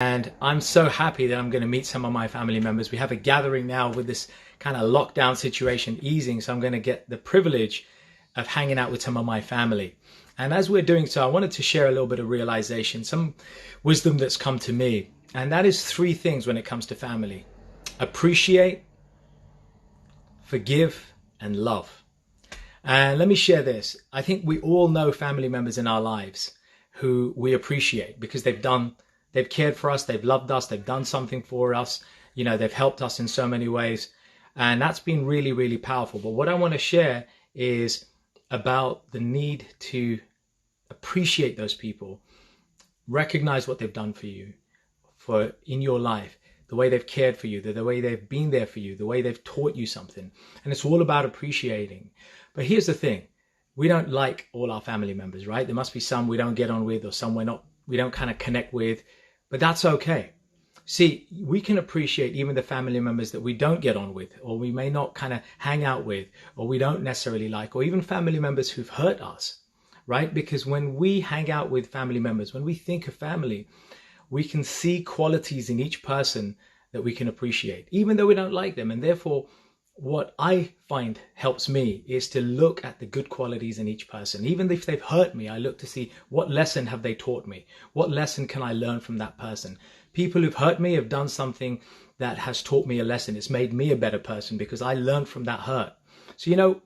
And I'm so happy that I'm going to meet some of my family members. We have a gathering now with this kind of lockdown situation easing, so I'm going to get the privilege of hanging out with some of my family. And as we're doing so, I wanted to share a little bit of realization, some wisdom that's come to me. And that is three things when it comes to family: appreciate, forgive, and love. And let me share this. I think we all know family members in our lives who we appreciate because they've cared for us, they've loved us, they've done something for us, they've helped us in so many ways. And that's been really, really powerful. But what I want to share is about the need to appreciate those people, recognize what they've done for you, for in your life, the way they've cared for you, the way they've been there for you, the way they've taught you something. And it's all about appreciating. But here's the thing. We don't like all our family members, right? There must be some we don't get on with, or some we don't kind of connect with, but that's okay. See, we can appreciate even the family members that we don't get on with, or we may not kind of hang out with, or we don't necessarily like, or even family members who've hurt us, right? Because when we hang out with family members, when we think of family, we can see qualities in each person that we can appreciate, even though we don't like them. And therefore, what I find helps me is to look at the good qualities in each person. Even if they've hurt me, I look to see what lesson have they taught me? What lesson can I learn from that person? People who've hurt me have done something that has taught me a lesson. It's made me a better person because I learned from that hurt. So,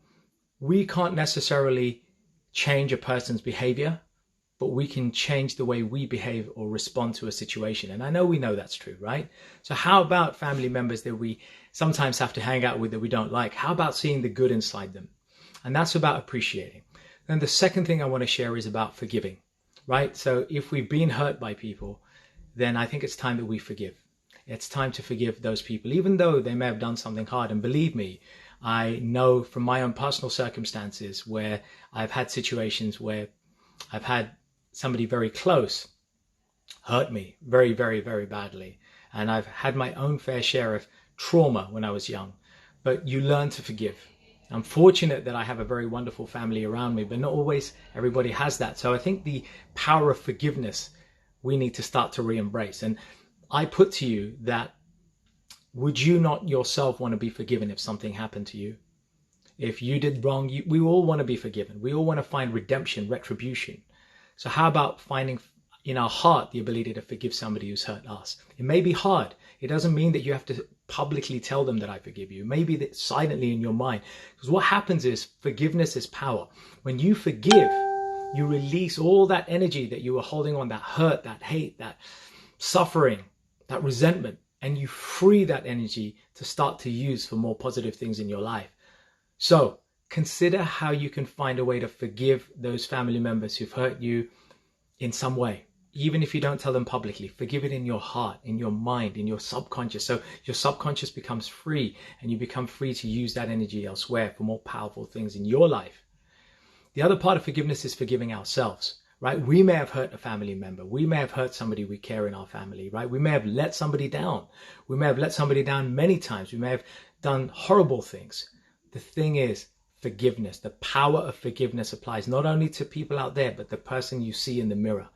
we can't necessarily change a person's behavior, but we can change the way we behave or respond to a situation. And I know we know that's true, right? So how about family members that we sometimes have to hang out with that we don't like? How about seeing the good inside them? And that's about appreciating. Then the second thing I want to share is about forgiving, right? So if we've been hurt by people, then I think it's time that we forgive. It's time to forgive those people, even though they may have done something hard. And believe me, I know from my own personal circumstances where I've had situations where I've had somebody very close hurt me very, very, very badly. And I've had my own fair share of trauma when I was young. But you learn to forgive. I'm fortunate that I have a very wonderful family around me, but not always everybody has that. So I think the power of forgiveness, we need to start to re-embrace. And I put to you that, would you not yourself want to be forgiven if something happened to you? If you did wrong, we all want to be forgiven. We all want to find redemption, retribution. So how about finding in our heart the ability to forgive somebody who's hurt us? It may be hard. It doesn't mean that you have to publicly tell them that I forgive you. Maybe that silently in your mind. Because what happens is forgiveness is power. When you forgive, you release all that energy that you were holding on, that hurt, that hate, that suffering, that resentment, and you free that energy to start to use for more positive things in your life. So consider how you can find a way to forgive those family members who've hurt you in some way. Even if you don't tell them publicly, forgive it in your heart, in your mind, in your subconscious. So your subconscious becomes free and you become free to use that energy elsewhere for more powerful things in your life. The other part of forgiveness is forgiving ourselves, right? We may have hurt a family member. We may have hurt somebody we care in our family, right? We may have let somebody down. We may have let somebody down many times. We may have done horrible things. The thing is, forgiveness, the power of forgiveness applies not only to people out there, but the person you see in the mirror.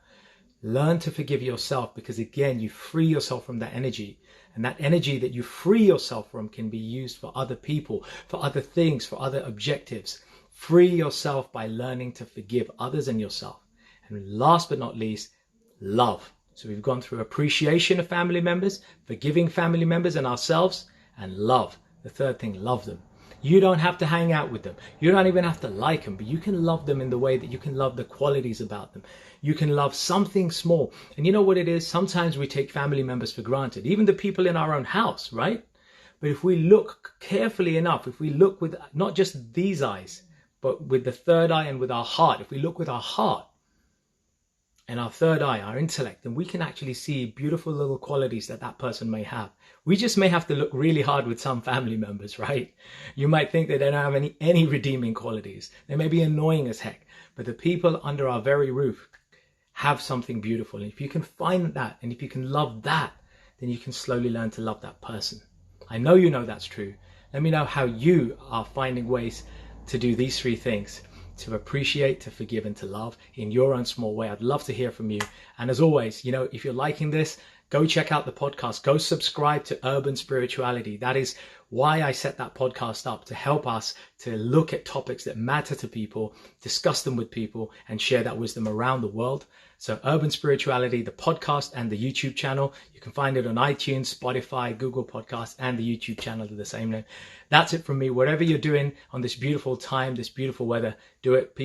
Learn to forgive yourself because, again, you free yourself from that energy. And that energy that you free yourself from can be used for other people, for other things, for other objectives. Free yourself by learning to forgive others and yourself. And last but not least, love. So we've gone through appreciation of family members, forgiving family members and ourselves, and love. The third thing, love them. You don't have to hang out with them. You don't even have to like them, but you can love them in the way that you can love the qualities about them. You can love something small. And you know what it is? Sometimes we take family members for granted, even the people in our own house, right? But if we look carefully enough, if we look with not just these eyes, but with the third eye and with our heart, if we look with our heart and our third eye, our intellect, then we can actually see beautiful little qualities that that person may have. We just may have to look really hard with some family members, right? You might think that they don't have any redeeming qualities. They may be annoying as heck, but the people under our very roof have something beautiful. And if you can find that, and if you can love that, then you can slowly learn to love that person. I know you know that's true. Let me know how you are finding ways to do these three things: to appreciate, to forgive, and to love in your own small way. I'd love to hear from you. And as always, if you're liking this, go check out the podcast. Go subscribe to Urban Spirituality. That is why I set that podcast up, to help us to look at topics that matter to people, discuss them with people, and share that wisdom around the world. So Urban Spirituality, the podcast and the YouTube channel. You can find it on iTunes, Spotify, Google Podcasts, and the YouTube channel of the same name. That's it from me. Whatever you're doing on this beautiful time, this beautiful weather, do it. Peace.